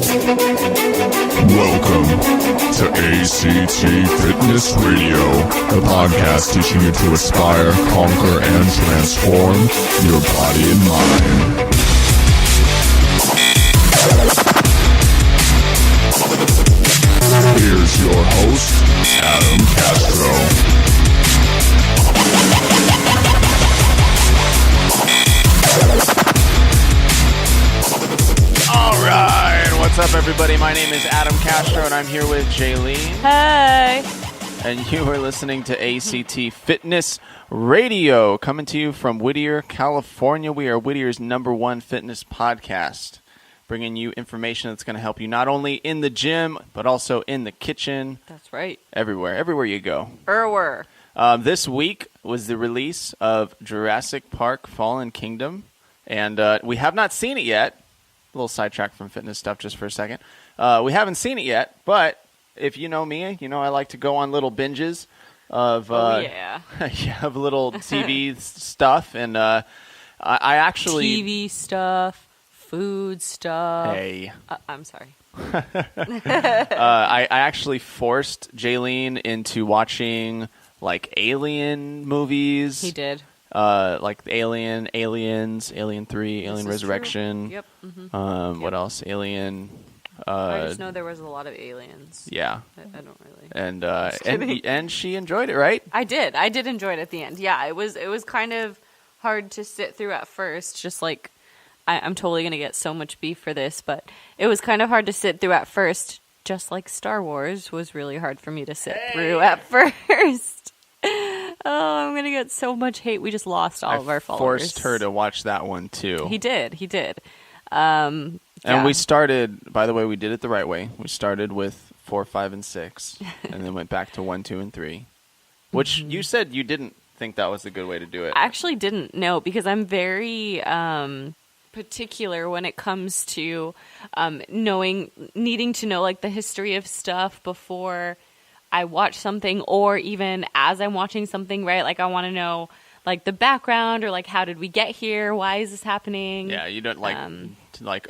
Welcome to ACT Fitness Radio, the podcast teaching you to aspire, conquer, and transform your body and mind. Here's your host, Adam Castro. What's up, everybody? My name is Adam Castro, and I'm here with Jaylene. Hey! And you are listening to ACT Fitness Radio, coming to you from Whittier, California. We are Whittier's #1 fitness podcast, bringing you information that's going to help you not only in the gym, but also in the kitchen. That's right. Everywhere you go. This week was the release of Jurassic Park Fallen Kingdom, and we have not seen it yet. A little sidetrack from fitness stuff just for a second. We haven't seen it yet, but if you know me, you know I like to go on little binges of of little TV stuff, and I actually TV stuff, food stuff. Hey, I'm sorry. I actually forced Jaylene into watching like Alien movies. He did. Like Aliens, Alien 3, Alien Resurrection. True. Yep. Mm-hmm. What else? Alien. I just know there was a lot of aliens. Yeah. I don't really. And she enjoyed it, right? I did enjoy it at the end. Yeah, it was kind of hard to sit through at first. Just like I'm totally gonna get so much beef for this, but it was kind of hard to sit through at first. Just like Star Wars was really hard for me to sit through at first. Oh, I'm going to get so much hate. We just lost all of our followers. I forced her to watch that one, too. He did. And we started, by the way, we did it the right way. We started with 4, 5, and 6, and then went back to 1, 2, and 3, which you said you didn't think that was a good way to do it. I actually didn't know, because I'm very particular when it comes to needing to know like the history of stuff before I watch something, or even as I'm watching something, right? Like I want to know like the background, or like how did we get here? Why is this happening? Yeah, you don't like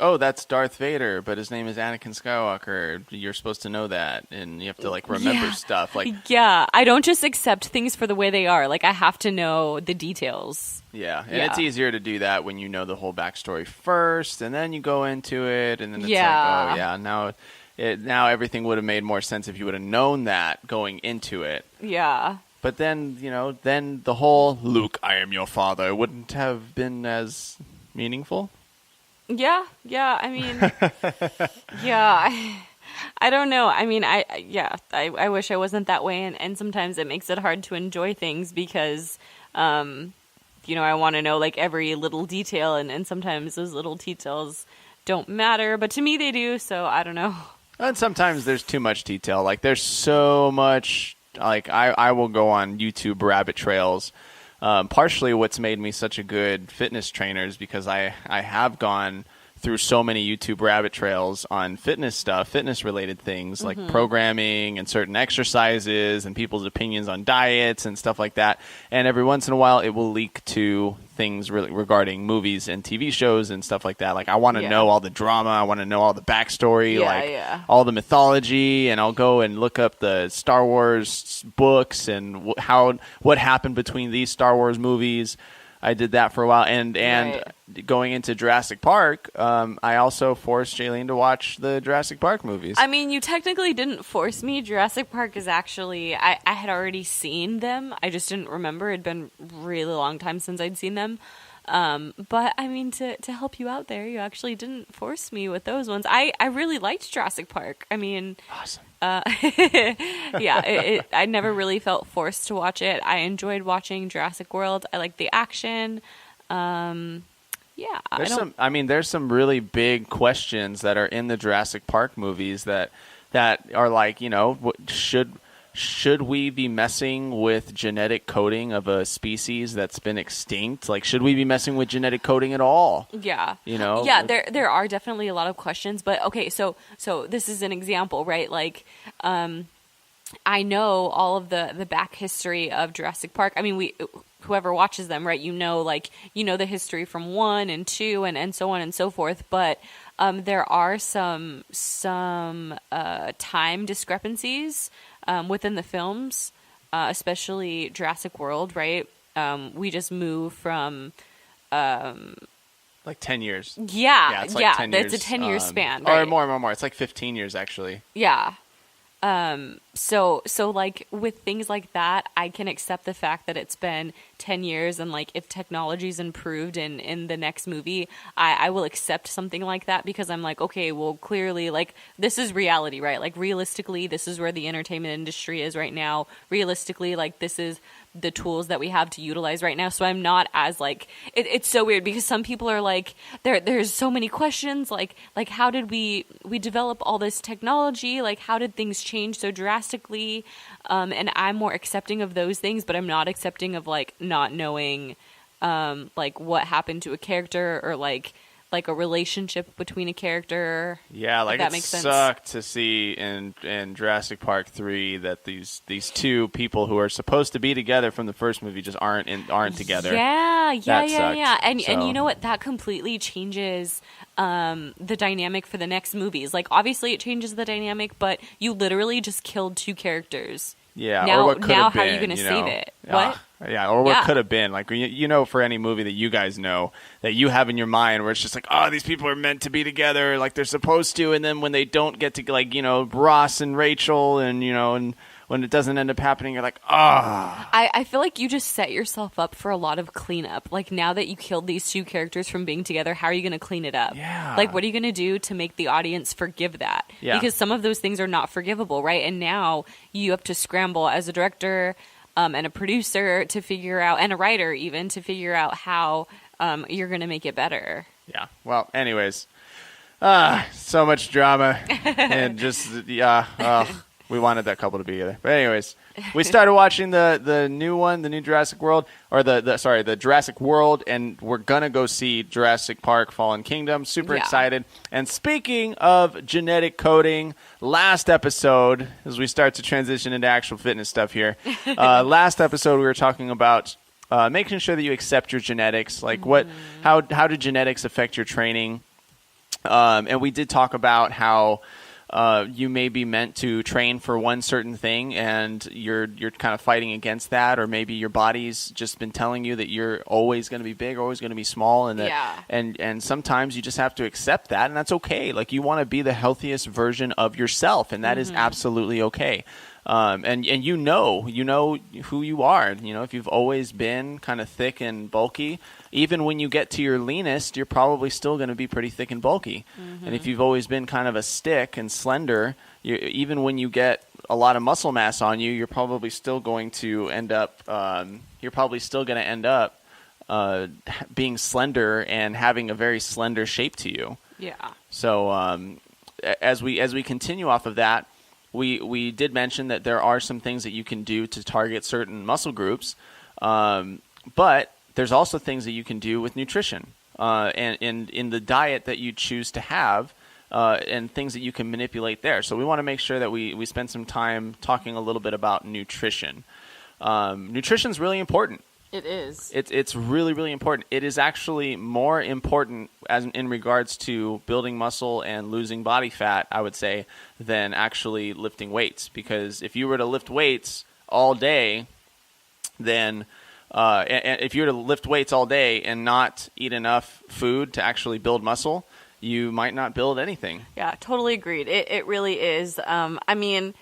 oh, that's Darth Vader, but his name is Anakin Skywalker. You're supposed to know that, and you have to like remember stuff. Like I don't just accept things for the way they are. Like I have to know the details. Yeah, and it's easier to do that when you know the whole backstory first, and then you go into it, and then it's like, oh yeah, now everything would have made more sense if you would have known that going into it. Yeah. But then, then the whole Luke, I am your father wouldn't have been as meaningful. Yeah. I mean, I don't know. I mean, I wish I wasn't that way. And sometimes it makes it hard to enjoy things because, I want to know like every little detail, and sometimes those little details don't matter, but to me they do. So I don't know. And sometimes there's too much detail. Like there's so much, like I will go on YouTube rabbit trails. Partially what's made me such a good fitness trainer is because I have gone through so many YouTube rabbit trails on fitness stuff, fitness related things like programming and certain exercises and people's opinions on diets and stuff like that. And every once in a while it will leak to things regarding movies and TV shows and stuff like that. Like I want to know all the drama. I want to know all the backstory, all the mythology, and I'll go and look up the Star Wars books and what happened between these Star Wars movies. I did that for a while, and going into Jurassic Park, I also forced Jaylene to watch the Jurassic Park movies. I mean, you technically didn't force me. Jurassic Park is actually, I had already seen them. I just didn't remember. It'd been a really long time since I'd seen them. But I mean, to help you out there, you actually didn't force me with those ones. I really liked Jurassic Park. I mean, awesome. I never really felt forced to watch it. I enjoyed watching Jurassic World. I liked the action. There's some really big questions that are in the Jurassic Park movies that are like, should we be messing with genetic coding of a species that's been extinct? Like, should we be messing with genetic coding at all? Yeah. Yeah, there are definitely a lot of questions, but okay, so this is an example, right? Like, I know all of the back history of Jurassic Park. I mean, whoever watches them, right, the history from 1 and 2 and so on and so forth, but there are some time discrepancies within the films, especially Jurassic World, right? We just move from like 10 years. Yeah, it's like 10 years. It's a 10-year span, or right? more. It's like 15 years actually. Yeah. So like with things like that, I can accept the fact that it's been 10 years, and like if technology's improved in the next movie, I will accept something like that, because I'm like, okay, well, clearly, like, this is reality, right? Like, realistically, this is where the entertainment industry is right now. Realistically, like, this is the tools that we have to utilize right now. So I'm not as like, it's so weird, because some people are like, there's so many questions, like how did we develop all this technology? Like, how did things change so drastically? And I'm more accepting of those things, but I'm not accepting of like not knowing like what happened to a character, or like a relationship between a character. Yeah, like that it makes sense. Sucked to see in Jurassic Park 3 that these two people who are supposed to be together from the first movie just aren't together. Yeah. Sucked. And So- you know what? That completely changes the dynamic for the next movies. Like, obviously it changes the dynamic, but you literally just killed two characters. Yeah, Now- or what could now have how are been. you gonna you save know? it? What? Yeah, or what Yeah. could have been. Like, you know, for any movie that you guys know that you have in your mind where it's just like, oh, these people are meant to be together, like they're supposed to, and then when they don't get to, like, you know, Ross and Rachel, and, you know, and when it doesn't end up happening, you're like, ah. I feel like you just set yourself up for a lot of cleanup. Like, now that you killed these two characters from being together, how are you going to clean it up? Yeah. Like, what are you going to do to make the audience forgive that? Yeah. Because some of those things are not forgivable, right? And now you have to scramble as a director and a producer to figure out, and a writer even, to figure out how you're going to make it better. Yeah. Well, anyways, so much drama, and just we wanted that couple to be together. But anyways, we started watching the new one, the new Jurassic World, or the Jurassic World, and we're gonna go see Jurassic Park: Fallen Kingdom. Super Yeah. excited. And speaking of genetic coding, last episode, as we start to transition into actual fitness stuff here, last episode we were talking about making sure that you accept your genetics, like how do genetics affect your training, and we did talk about how you may be meant to train for one certain thing, and you're kind of fighting against that, or maybe your body's just been telling you that you're always going to be big, always going to be small, and that Yeah. and sometimes you just have to accept that, and that's okay. Like, you want to be the healthiest version of yourself, and that is absolutely okay. And you know who you are. You know, if you've always been kind of thick and bulky, even when you get to your leanest, you're probably still going to be pretty thick and bulky. And if you've always been kind of a stick and slender, even when you get a lot of muscle mass on you, you're probably still going to end up being slender and having a very slender shape to you. Yeah. So as we continue off of that, we did mention that there are some things that you can do to target certain muscle groups, but there's also things that you can do with nutrition and in the diet that you choose to have, and things that you can manipulate there. So we want to make sure that we spend some time talking a little bit about nutrition. Nutrition is really important. It is. It's really, really important. It is actually more important in regards to building muscle and losing body fat, I would say, than actually lifting weights. Because if you were to lift weights all day, then and if you were to lift weights all day and not eat enough food to actually build muscle, you might not build anything. Yeah, totally agreed. It really is. I mean,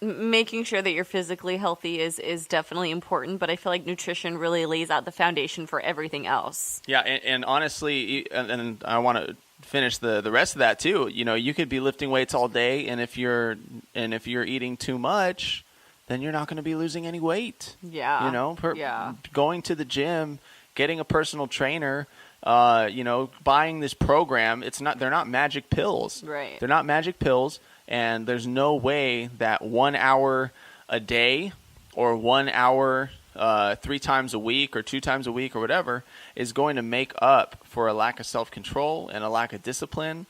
making sure that you're physically healthy is definitely important, but I feel like nutrition really lays out the foundation for everything else. Yeah, and honestly, and I want to finish the rest of that too. You know, you could be lifting weights all day, and if you're eating too much, then you're not going to be losing any weight. Yeah. You know, Yeah. going to the gym, getting a personal trainer, buying this program, they're not magic pills. Right. They're not magic pills, and there's no way that 1 hour a day or 1 hour 3 times a week or 2 times a week or whatever is going to make up for a lack of self-control and a lack of discipline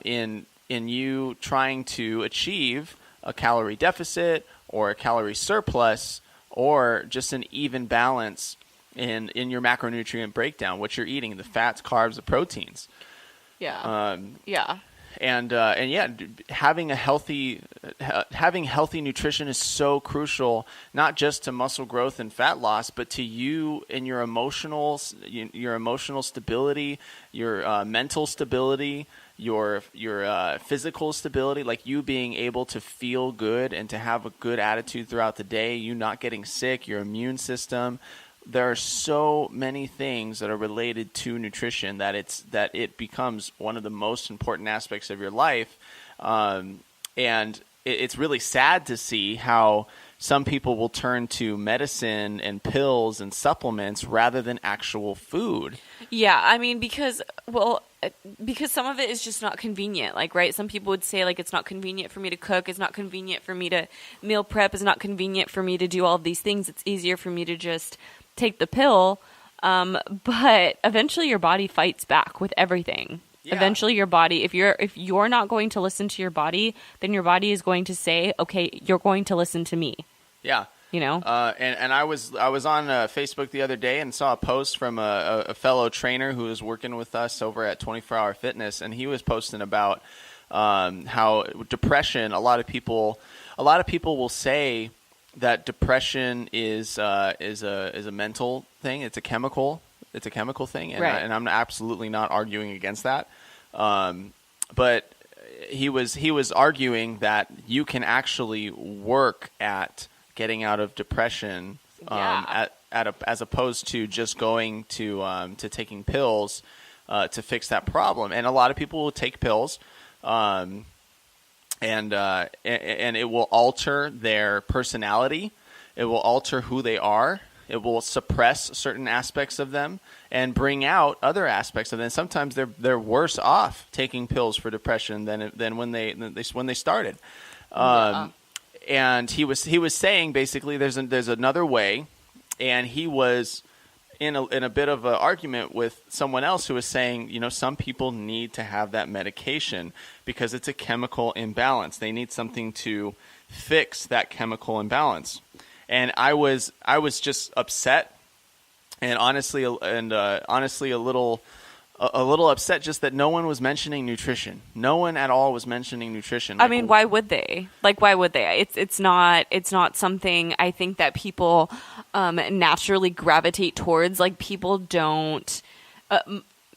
in you trying to achieve a calorie deficit or a calorie surplus or just an even balance in your macronutrient breakdown, what you're eating, the fats, carbs, the proteins. Yeah. Yeah. And yeah, having healthy nutrition is so crucial, not just to muscle growth and fat loss, but to you and your emotional stability, your mental stability, your physical stability, like you being able to feel good and to have a good attitude throughout the day, you not getting sick, your immune system. There are so many things that are related to nutrition that it becomes one of the most important aspects of your life, and it's really sad to see how some people will turn to medicine and pills and supplements rather than actual food. Yeah, I mean, because some of it is just not convenient. Like, right, some people would say, like, it's not convenient for me to cook, it's not convenient for me to meal prep, it's not convenient for me to do all of these things. It's easier for me to just take the pill, but eventually your body fights back with everything. Yeah. Eventually your body, if you're not going to listen to your body, then your body is going to say, okay, you're going to listen to me. Yeah. You know? And I was on Facebook the other day and saw a post from a fellow trainer who was working with us over at 24 Hour Fitness, and he was posting about how depression, a lot of people will say that depression is a mental thing. It's a chemical thing, and, right. and I'm absolutely not arguing against that. But he was arguing that you can actually work at getting out of depression, as opposed to just going to taking pills to fix that problem. And a lot of people will take pills. And it will alter their personality. It will alter who they are. It will suppress certain aspects of them and bring out other aspects of them. Sometimes they're worse off taking pills for depression than when they started. And he was saying basically there's another way, and he was in a bit of an argument with someone else who was saying, some people need to have that medication because it's a chemical imbalance. They need something to fix that chemical imbalance. And I was just upset and honestly a little upset just that no one was mentioning nutrition. No one at all was mentioning nutrition. I mean, why would they? Like, why would they? It's not something I think that people naturally gravitate towards. Like, people don't,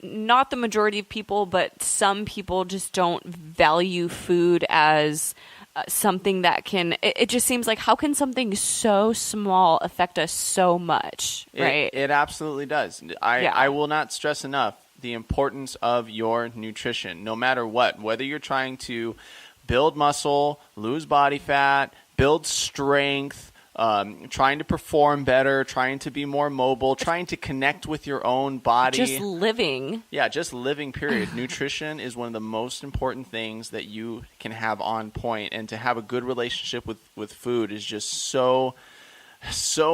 not the majority of people, but some people just don't value food as something that can, it just seems like, how can something so small affect us so much, right? It absolutely does. I will not stress enough the importance of your nutrition, no matter what, whether you're trying to build muscle, lose body fat, build strength, trying to perform better, trying to be more mobile, trying to connect with your own body. Just living. Yeah, just living, period. Nutrition is one of the most important things that you can have on point, and to have a good relationship with food is just so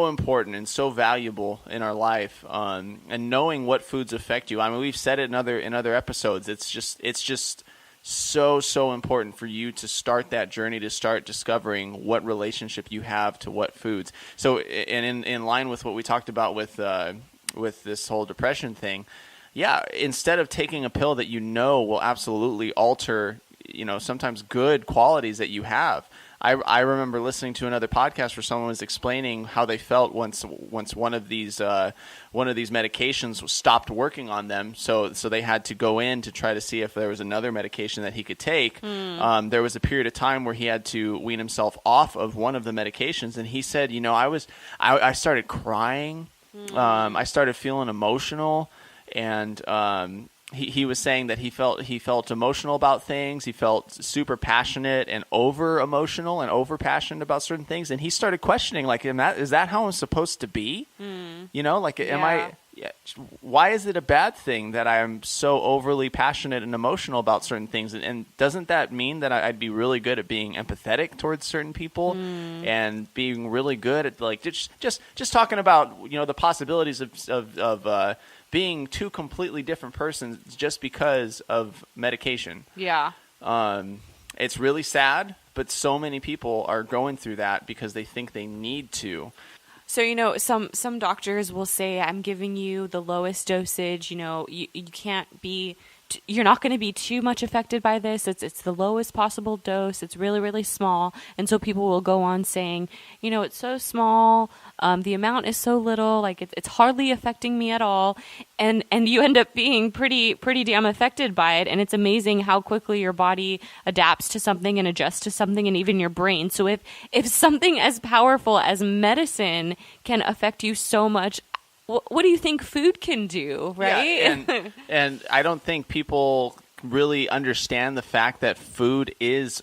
important and so valuable in our life. And knowing what foods affect you. I mean, we've said it in other episodes. It's just so important for you to start that journey, to start discovering what relationship you have to what foods. So, and in line with what we talked about with this whole depression thing, instead of taking a pill that will absolutely alter, sometimes good qualities that you have. I remember listening to another podcast where someone was explaining how they felt once one of these medications stopped working on them. So they had to go in to try to see if there was another medication that he could take. There was a period of time where he had to wean himself off of one of the medications, and he said, I started crying, I started feeling emotional, and he was saying that he felt emotional about things. He felt super passionate and over emotional and over passionate about certain things. And he started questioning, like, is that how I'm supposed to be? Why is it a bad thing that I'm so overly passionate and emotional about certain things? And doesn't that mean that I'd be really good at being empathetic towards certain people and being really good at, like, just talking about, the possibilities of being two completely different persons just because of medication. Yeah. It's really sad, but so many people are going through that because they think they need to. So, some doctors will say, I'm giving you the lowest dosage, you can't be you're not going to be too much affected by this. It's the lowest possible dose. It's really, really small. And so people will go on saying, it's so small. The amount is so little, like it's hardly affecting me at all. And you end up being pretty damn affected by it. And it's amazing how quickly your body adapts to something and adjusts to something, and even your brain. So if something as powerful as medicine can affect you so much, what do you think food can do, right? Yeah, and I don't think people really understand the fact that food is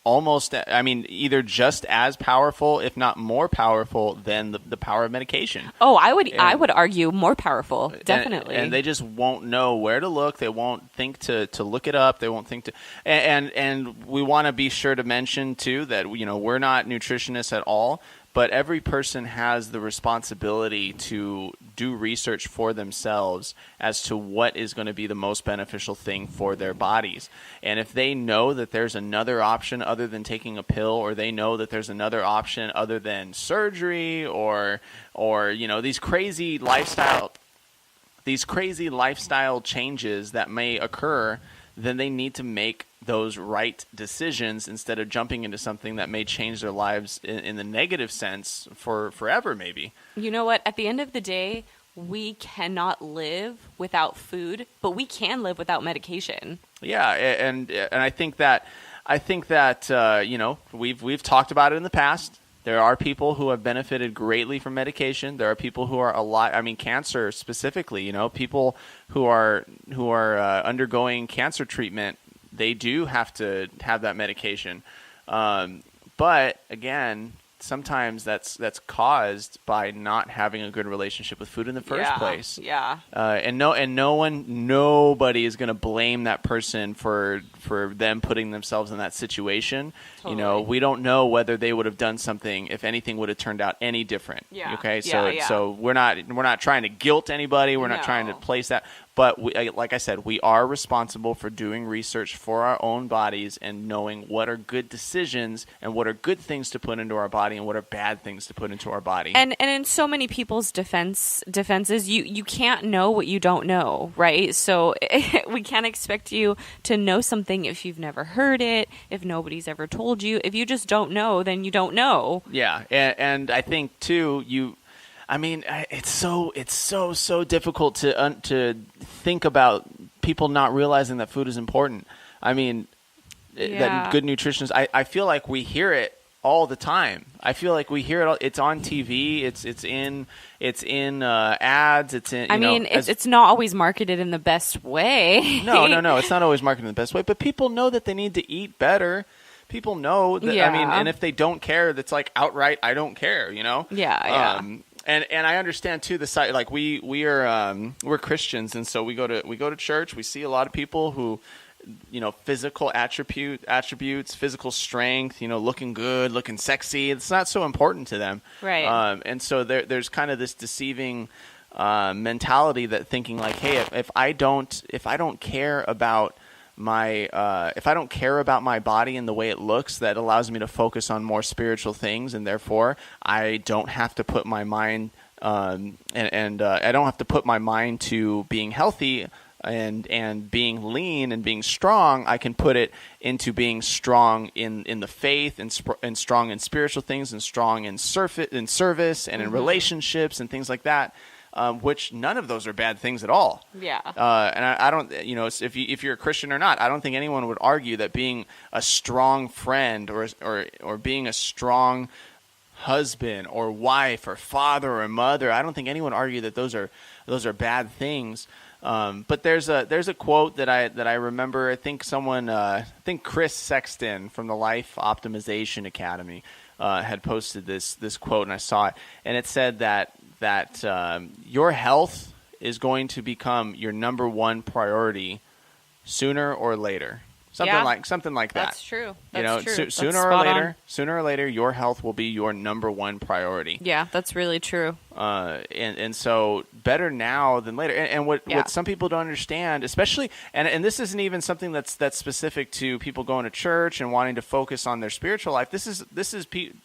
almost, either just as powerful, if not more powerful than the power of medication. Oh, I would argue more powerful, definitely. And they just won't know where to look. They won't think to look it up. They won't think to, and we want to be sure to mention too that, we're not nutritionists at all. But every person has the responsibility to do research for themselves as to what is going to be the most beneficial thing for their bodies. And if they know that there's another option other than taking a pill, or they know that there's another option other than surgery, or these crazy lifestyle changes that may occur, then they need to make those right decisions instead of jumping into something that may change their lives in the negative sense for forever, maybe. You know what? At the end of the day, we cannot live without food, but we can live without medication. Yeah, and I think that we've talked about it in the past. There are people who have benefited greatly from medication. There are people who are alive. Cancer specifically. People who are undergoing cancer treatment, they do have to have that medication. But again, sometimes that's caused by not having a good relationship with food in the first place. Yeah. Nobody is going to blame that person for them putting themselves in that situation. Totally. We don't know whether they would have done something if anything would have turned out any different. Yeah. Okay. Yeah. So we're not trying to guilt anybody. We're not trying to place that. But like I said, we are responsible for doing research for our own bodies and knowing what are good decisions and what are good things to put into our body and what are bad things to put into our body. And in so many people's defenses, you can't know what you don't know, right? So we can't expect you to know something if you've never heard it, if nobody's ever told you. If you just don't know, then you don't know. Yeah, and I think too, it's so difficult to think about people not realizing that food is important. That good nutrition is. I feel like we hear it all the time. I feel like we hear it. It's on TV. It's in ads. It's in. It's not always marketed in the best way. No. It's not always marketed in the best way. But people know that they need to eat better. People know that. Yeah. And if they don't care, that's like outright. I don't care. Yeah. And I understand too the side, like we're Christians, and so we go to church. We see a lot of people who, physical attributes, physical strength, looking good, looking sexy. It's not so important to them, right? And so there's kind of this deceiving mentality that thinking like, hey, if I don't care about my body and the way it looks, that allows me to focus on more spiritual things, and therefore I don't have to put my mind I don't have to put my mind to being healthy and being lean and being strong. I can put it into being strong in the faith and strong in spiritual things and strong in service and in relationships and things like that. Which none of those are bad things at all. Yeah. And I don't, if you're a Christian or not, I don't think anyone would argue that being a strong friend or being a strong husband or wife or father or mother, I don't think anyone would argue that those are bad things. But there's a quote that I remember. I think Chris Sexton from the Life Optimization Academy had posted this quote, and I saw it, and it said that your health is going to become your number one priority sooner or later. Something like that. That's true. That's true. Sooner or later, your health will be your number one priority. Yeah, that's really true. And so better now than later. And what some people don't understand, especially, and this isn't even something that's specific to people going to church and wanting to focus on their spiritual life. This is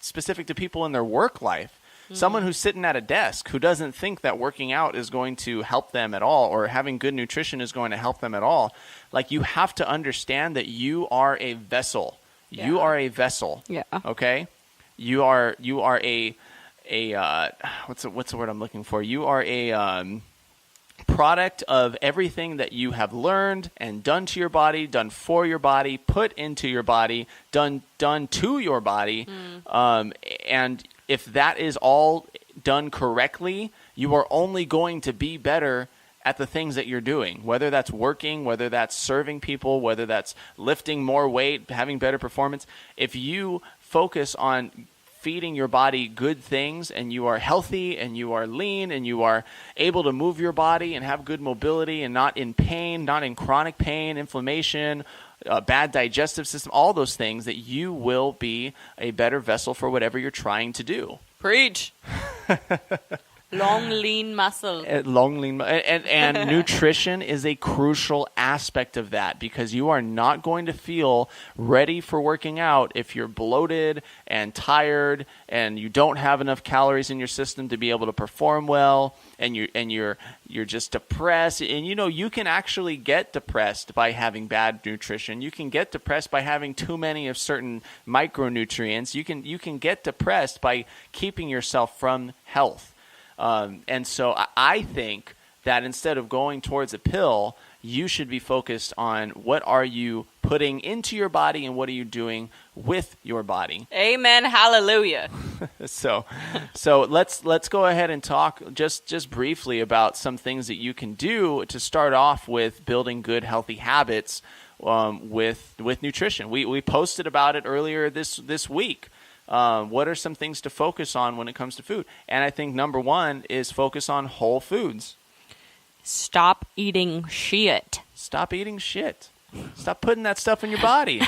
specific to people in their work life. Someone who's sitting at a desk who doesn't think that working out is going to help them at all, or having good nutrition is going to help them at all. Like, you have to understand that you are a vessel. Yeah. You are a vessel. Yeah. Okay? You are a what's the word I'm looking for? You are a product of everything that you have learned and done to your body, done for your body, put into your body, done to your body. And if that is all done correctly, you are only going to be better at the things that you're doing, whether that's working, whether that's serving people, whether that's lifting more weight, having better performance. If you focus on feeding your body good things, and you are healthy and you are lean and you are able to move your body and have good mobility and not in pain, not in chronic pain, inflammation, bad digestive system, all those things, that you will be a better vessel for whatever you're trying to do. Preach. Long, lean muscle. And nutrition is a crucial aspect of that, because you are not going to feel ready for working out if you're bloated and tired and you don't have enough calories in your system to be able to perform well, and you're just depressed. And you can actually get depressed by having bad nutrition. You can get depressed by having too many of certain micronutrients. You can get depressed by keeping yourself from health. And so I think that instead of going towards a pill, you should be focused on what are you putting into your body and what are you doing with your body. Amen. Hallelujah. So let's go ahead and talk just briefly about some things that you can do to start off with building good, healthy habits with nutrition. We posted about it earlier this week. What are some things to focus on when it comes to food? And I think number one is focus on whole foods. Stop eating shit. Stop eating shit. Stop putting that stuff in your body.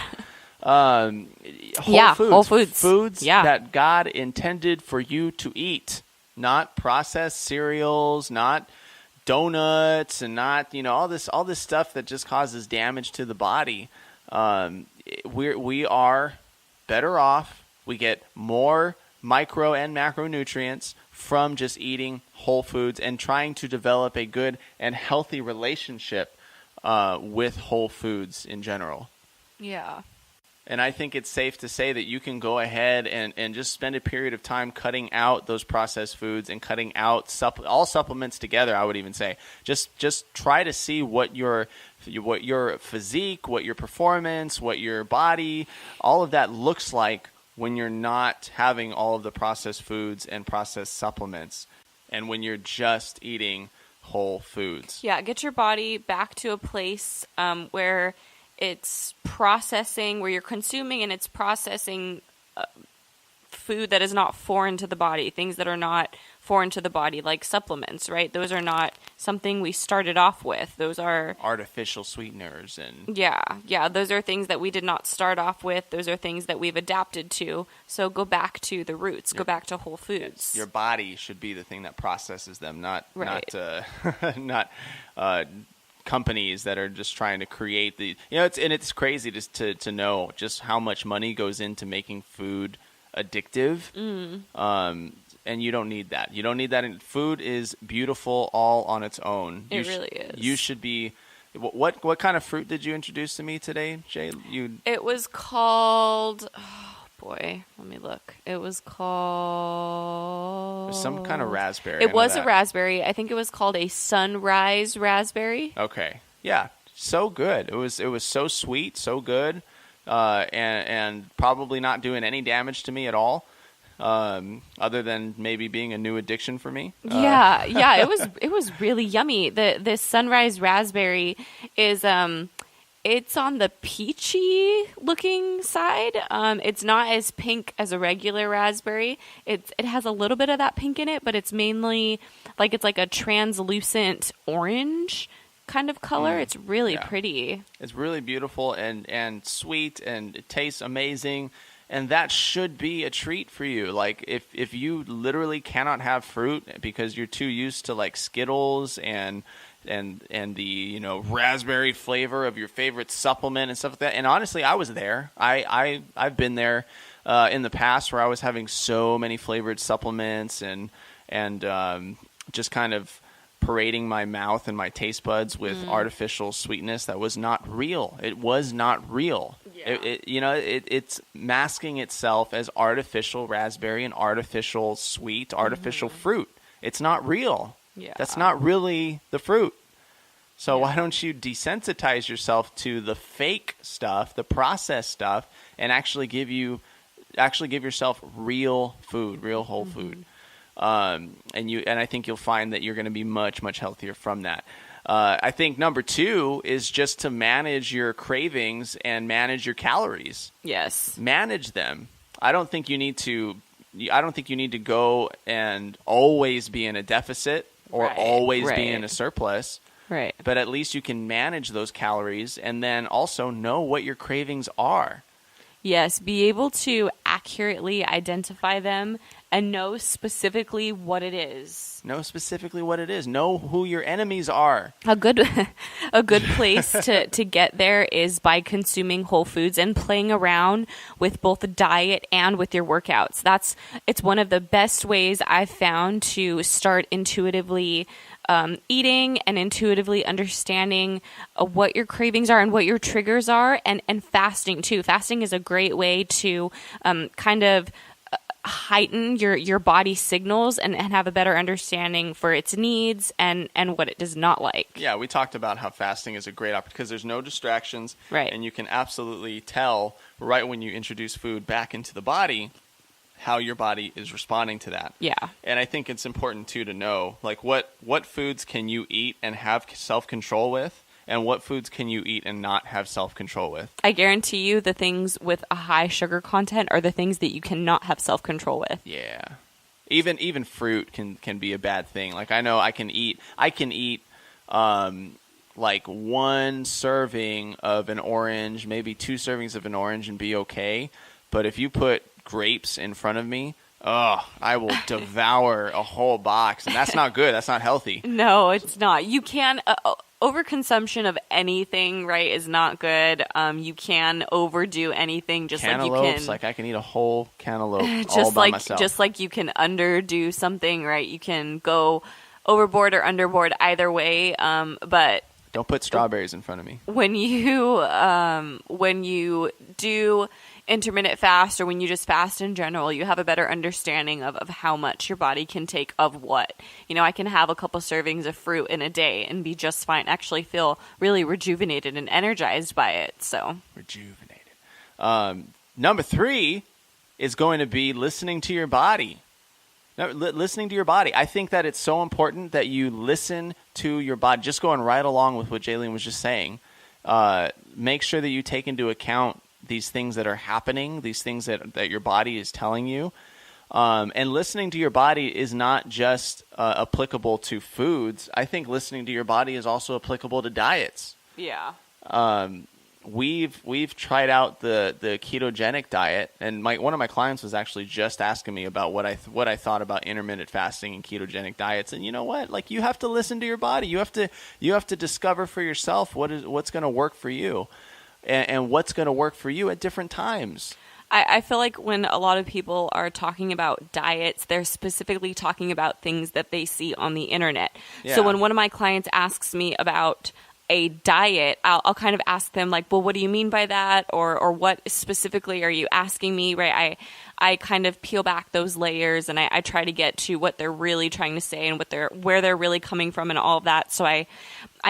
Whole foods. Foods that God intended for you to eat. Not processed cereals, not donuts, and not all this stuff that just causes damage to the body. We are better off. We get more micro and macronutrients from just eating whole foods and trying to develop a good and healthy relationship with whole foods in general. Yeah. And I think it's safe to say that you can go ahead and just spend a period of time cutting out those processed foods and cutting out all supplements together, I would even say. Just try to see what your physique, what your performance, what your body, all of that looks like when you're not having all of the processed foods and processed supplements, and when you're just eating whole foods. Yeah, get your body back to a place where it's processing, where you're consuming and it's processing food that is not foreign to the body, things that are not foreign to the body, like supplements, right? Those are not something we started off with. Those are artificial sweeteners and yeah, those are things that we did not start off with. Those are things that we've adapted to. So go back to the roots. Go back to whole foods. Your body should be the thing that processes them, not companies that are just trying to create the it's crazy just to know just how much money goes into making food addictive. And you don't need that. You don't need that. Food is beautiful all on its own. It really is. You should be. What kind of fruit did you introduce to me today, Jay? It was called. Oh boy, let me look. It was called some kind of raspberry. It was a raspberry. I think it was called a sunrise raspberry. Okay. Yeah. So good. It was so sweet, so good, and probably not doing any damage to me at all. Other than maybe being a new addiction for me. It was really yummy. This sunrise raspberry is it's on the peachy looking side. It's not as pink as a regular raspberry. It has a little bit of that pink in it, but it's mainly it's like a translucent orange kind of color. It's really pretty. It's really beautiful and sweet, and it tastes amazing. And that should be a treat for you. Like if you literally cannot have fruit because you're too used to like Skittles and the, you know, raspberry flavor of your favorite supplement and stuff like that. And honestly, I was there. I've been there in the past where I was having so many flavored supplements and just kind of parading my mouth and my taste buds with artificial sweetness that was not real. It was not real. Yeah. It's masking itself as artificial raspberry and artificial sweet, artificial fruit. It's not real. Yeah. That's not really the fruit. So why don't you desensitize yourself to the fake stuff, the processed stuff, and actually give yourself real food, real whole food. And I think you'll find that you're going to be much, much healthier from that. I think number 2 is just to manage your cravings and manage your calories. Yes. Manage them. I don't think you need to go and always be in a deficit or always be in a surplus. Right. But at least you can manage those calories and then also know what your cravings are. Yes, be able to accurately identify them and know specifically what it is. Know specifically what it is. Know who your enemies are. A good place to get there is by consuming whole foods and playing around with both the diet and with your workouts. It's one of the best ways I've found to start intuitively eating and intuitively understanding what your cravings are and what your triggers are, and fasting too. Fasting is a great way to kind of heighten your body signals and have a better understanding for its needs and what it does not like. Yeah, we talked about how fasting is a great option because there's no distractions, right? And you can absolutely tell right when you introduce food back into the body how your body is responding to that. Yeah. And I think it's important too to know like what foods can you eat and have self-control with, and what foods can you eat and not have self-control with. I guarantee you the things with a high sugar content are the things that you cannot have self-control with. Yeah. Even fruit can be a bad thing. Like I know I can eat like 1 serving of an orange, maybe 2 servings of an orange and be okay. But if you put grapes in front of me, I will devour a whole box, and that's not good. That's not healthy. No, it's not. You can overconsumption of anything, right, is not good. You can overdo anything, just cantaloupes, like you can. Like I can eat a whole cantaloupe all by myself. Just like you can underdo something, right? You can go overboard or underboard either way. But don't put strawberries in front of me. When you do intermittent fast, or when you just fast in general, you have a better understanding of how much your body can take of what. You know, I can have a couple servings of fruit in a day and be just fine, actually feel really rejuvenated and energized by it. So rejuvenated. Number 3 is going to be listening to your body. Listening to your body. I think that it's so important that you listen to your body. Just going right along with what Jaylene was just saying. Make sure that you take into account these things that are happening, these things that your body is telling you. And listening to your body is not just applicable to foods. I think listening to your body is also applicable to diets. Yeah. We've tried out the ketogenic diet, and one of my clients was actually just asking me about what I thought about intermittent fasting and ketogenic diets. And you know what? Like, you have to listen to your body. You have to discover for yourself what's going to work for you. And what's going to work for you at different times. I feel like when a lot of people are talking about diets, they're specifically talking about things that they see on the internet. Yeah. So when one of my clients asks me about a diet, I'll kind of ask them like, well, what do you mean by that? Or what specifically are you asking me? Right. I kind of peel back those layers, and I try to get to what they're really trying to say and where they're really coming from and all of that. So I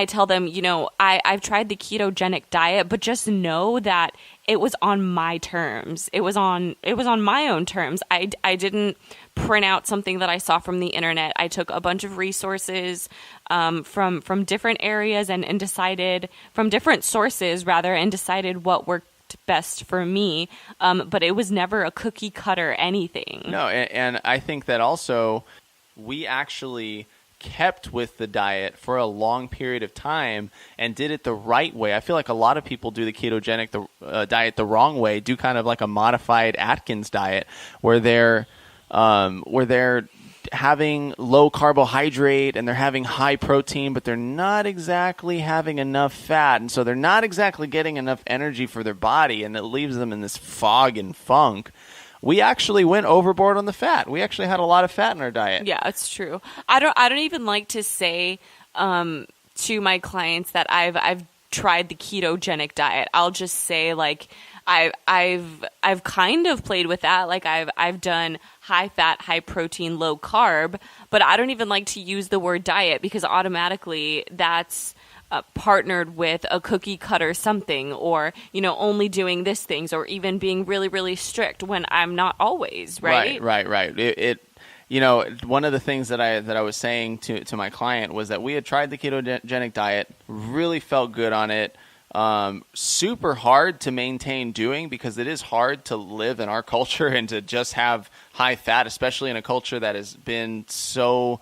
tell them, you know, I've tried the ketogenic diet, but just know that it was on my terms. It was on my own terms. I didn't print out something that I saw from the internet. I took a bunch of resources from different areas and decided from different sources rather, and decided what worked best for me. But it was never a cookie cutter anything. No, and I think that also we actually kept with the diet for a long period of time and did it the right way. I feel like a lot of people do the ketogenic diet the wrong way, do kind of like a modified Atkins diet where they're having low carbohydrate and they're having high protein, but they're not exactly having enough fat. And so they're not exactly getting enough energy for their body, and it leaves them in this fog and funk. We actually went overboard on the fat. We actually had a lot of fat in our diet. Yeah, it's true. I don't even like to say to my clients that I've tried the ketogenic diet. I'll just say like I've kind of played with that. Like I've done high fat, high protein, low carb, but I don't even like to use the word diet because automatically that's partnered with a cookie cutter something, or only doing this things, or even being really, really strict when I'm not always, right. It one of the things that I was saying to my client was that we had tried the ketogenic diet, really felt good on it. Super hard to maintain doing because it is hard to live in our culture and to just have high fat, especially in a culture that has been so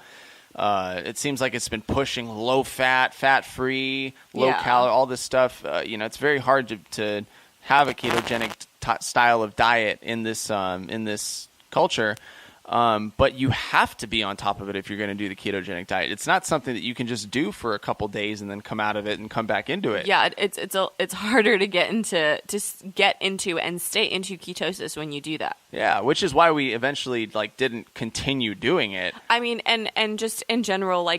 it seems like it's been pushing low fat, fat free, low calorie, all this stuff. It's very hard to have a ketogenic style of diet in this culture. But you have to be on top of it if you're going to do the ketogenic diet. It's not something that you can just do for a couple days and then come out of it and come back into it. Yeah, it's harder to get into and stay into ketosis when you do that. Yeah, which is why we eventually didn't continue doing it. I mean, and just in general,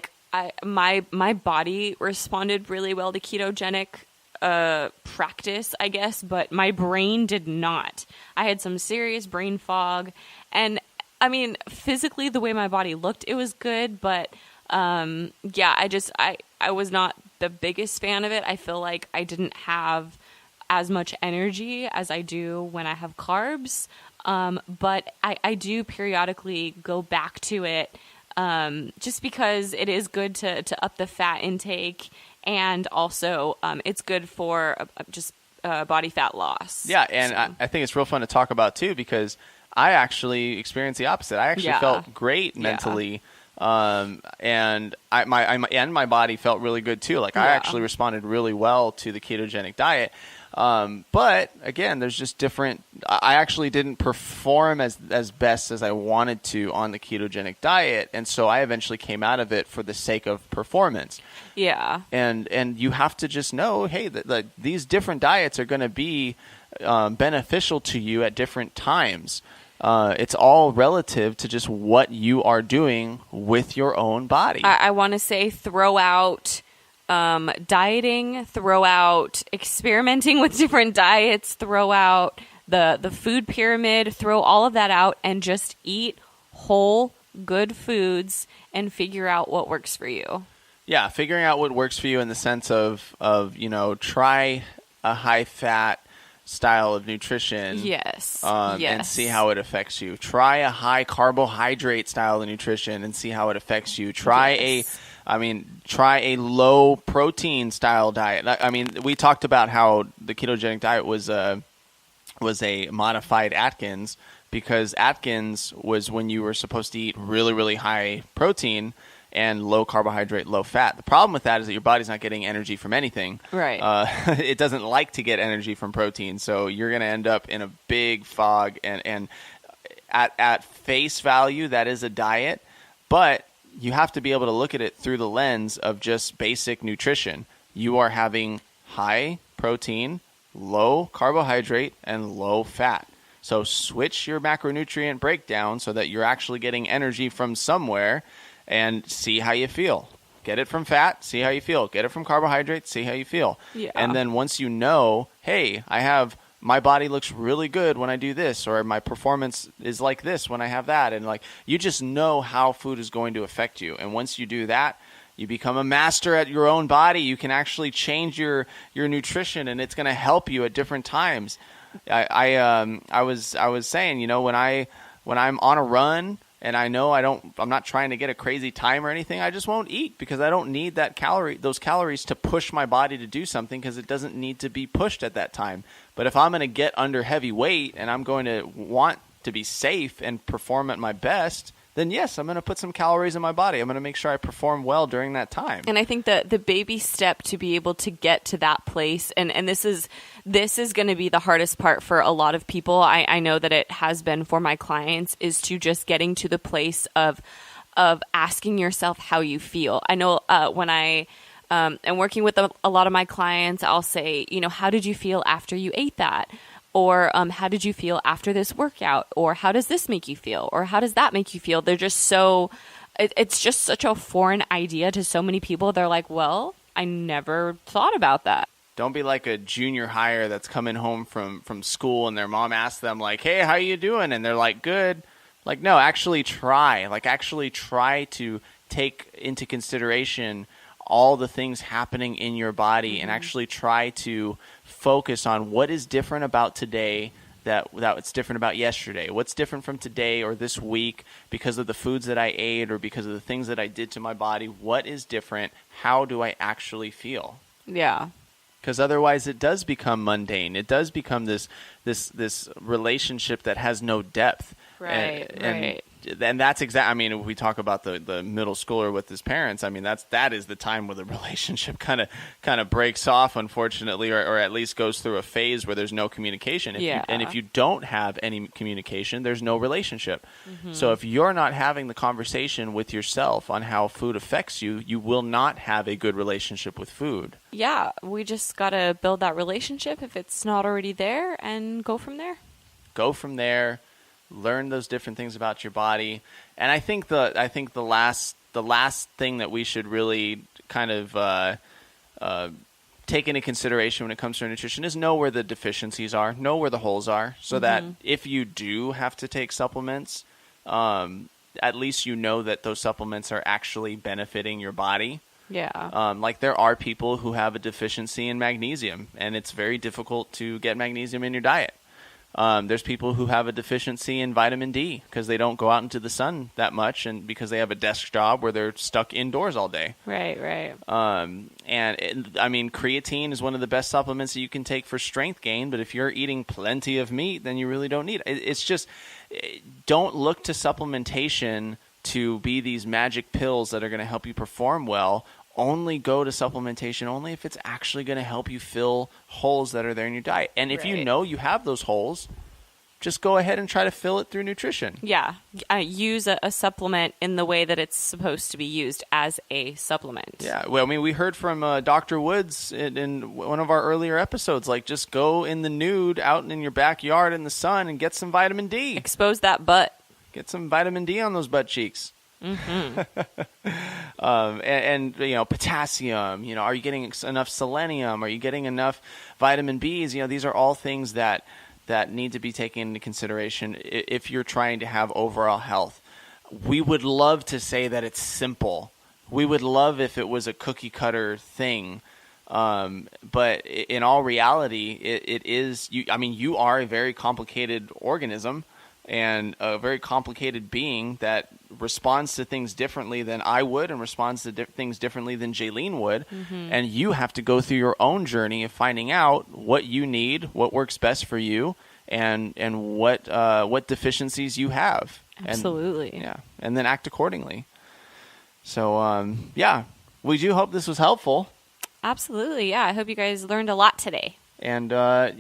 my body responded really well to ketogenic practice, I guess, but my brain did not. I had some serious brain fog, and I mean, physically, the way my body looked, it was good, but I was not the biggest fan of it. I feel like I didn't have as much energy as I do when I have carbs, but I do periodically go back to it just because it is good to up the fat intake, and also it's good for just body fat loss. Yeah, and so. I think it's real fun to talk about, too, because I actually experienced the opposite. I actually felt great mentally, and my body felt really good too. I actually responded really well to the ketogenic diet. But again, there's just different. I actually didn't perform as best as I wanted to on the ketogenic diet, and so I eventually came out of it for the sake of performance. Yeah, and you have to just know, hey, that these different diets are going to be beneficial to you at different times. It's all relative to just what you are doing with your own body. I want to say throw out dieting, throw out experimenting with different diets, throw out the food pyramid, throw all of that out and just eat whole, good foods and figure out what works for you. Yeah, figuring out what works for you in the sense of try a high-fat style of nutrition. Yes. And see how it affects you. Try a high carbohydrate style of nutrition and see how it affects you. Try a low protein style diet. I mean, we talked about how the ketogenic diet was a modified Atkins, because Atkins was when you were supposed to eat really, really high protein and low carbohydrate, low fat. The problem with that is that your body's not getting energy from anything. Right. It doesn't like to get energy from protein, so you're going to end up in a big fog. And at face value, that is a diet, but you have to be able to look at it through the lens of just basic nutrition. You are having high protein, low carbohydrate, and low fat. So switch your macronutrient breakdown so that you're actually getting energy from somewhere, and see how you feel. Get it from fat, see how you feel. Get it from carbohydrates, see how you feel. Yeah. And then once you know, hey, my body looks really good when I do this, or my performance is like this when I have that. And you just know how food is going to affect you. And once you do that, you become a master at your own body. You can actually change your nutrition, and it's going to help you at different times. I was saying, when I'm on a run, and I know I'm not trying to get a crazy time or anything. I just won't eat because I don't need those calories to push my body to do something, because it doesn't need to be pushed at that time. But if I'm going to get under heavy weight and I'm going to want to be safe and perform at my best, then yes, I'm going to put some calories in my body. I'm going to make sure I perform well during that time. And I think that the baby step to be able to get to that place, and this is going to be the hardest part for a lot of people. I know that it has been for my clients, is to just getting to the place of of asking yourself how you feel. I know when I am working with a lot of my clients, I'll say, how did you feel after you ate that? Or how did you feel after this workout? Or how does this make you feel? Or how does that make you feel? They're just so, it's just such a foreign idea to so many people. They're like, well, I never thought about that. Don't be like a junior hire that's coming home from school and their mom asks them like, hey, how you doing? And they're like, good. Like, no, actually try. Like, actually try to take into consideration all the things happening in your body and actually try to focus on what is different about today that it's different about yesterday. What's different from today or this week because of the foods that I ate or because of the things that I did to my body? What is different? How do I actually feel? Yeah. Because otherwise it does become mundane. It does become this relationship that has no depth. Right, right. And that's exactly, I mean, if we talk about the middle schooler with his parents, I mean, that is the time where the relationship kind of breaks off, unfortunately, or at least goes through a phase where there's no communication. If you don't have any communication, there's no relationship. Mm-hmm. So if you're not having the conversation with yourself on how food affects you, you will not have a good relationship with food. Yeah, we just got to build that relationship if it's not already there and go from there. Go from there. Learn those different things about your body, and I think the last thing that we should really kind of take into consideration when it comes to nutrition is know where the deficiencies are, know where the holes are, so that if you do have to take supplements, at least you know that those supplements are actually benefiting your body. Yeah. Like there are people who have a deficiency in magnesium, and it's very difficult to get magnesium in your diet. There's people who have a deficiency in vitamin D because they don't go out into the sun that much and because they have a desk job where they're stuck indoors all day. Right, right. I mean, creatine is one of the best supplements that you can take for strength gain, but if you're eating plenty of meat, then you really don't need it. It's just, don't look to supplementation to be these magic pills that are going to help you perform well. Only go to supplementation only if it's actually going to help you fill holes that are there in your diet. And if you know you have those holes, just go ahead and try to fill it through nutrition. Yeah. Use a supplement in the way that it's supposed to be used as a supplement. Yeah. Well, I mean, we heard from Dr. Woods in one of our earlier episodes, like just go in the nude out in your backyard in the sun and get some vitamin D. Expose that butt. Get some vitamin D on those butt cheeks. Mm-hmm. and potassium, are you getting enough selenium? Are you getting enough vitamin Bs? These are all things that need to be taken into consideration if you're trying to have overall health. We would love to say that it's simple. We would love if it was a cookie cutter thing. But in all reality, it is, you are a very complicated organism and a very complicated being that responds to things differently than I would and responds to things differently than Jaylene would. Mm-hmm. And you have to go through your own journey of finding out what you need, what works best for you, and what deficiencies you have. Absolutely. And then act accordingly. So, we do hope this was helpful. Absolutely, yeah. I hope you guys learned a lot today. And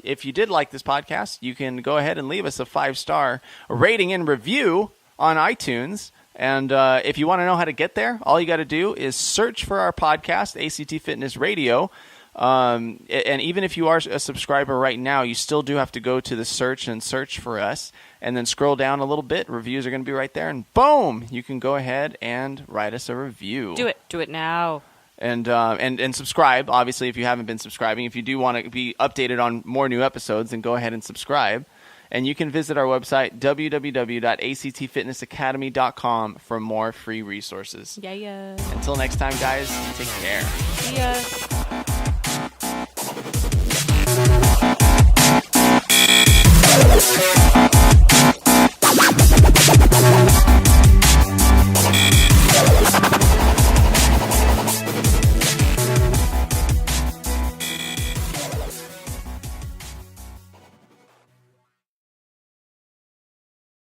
if you did like this podcast, you can go ahead and leave us a 5-star rating and review on iTunes. And if you want to know how to get there, all you got to do is search for our podcast, ACT Fitness Radio. And even if you are a subscriber right now, you still do have to go to the search and search for us. And then scroll down a little bit. Reviews are going to be right there. And boom, you can go ahead and write us a review. Do it. Do it now. And subscribe, obviously, if you haven't been subscribing. If you do want to be updated on more new episodes, then go ahead and subscribe. And you can visit our website, www.actfitnessacademy.com, for more free resources. Yeah. Until next time, guys, take care. See ya.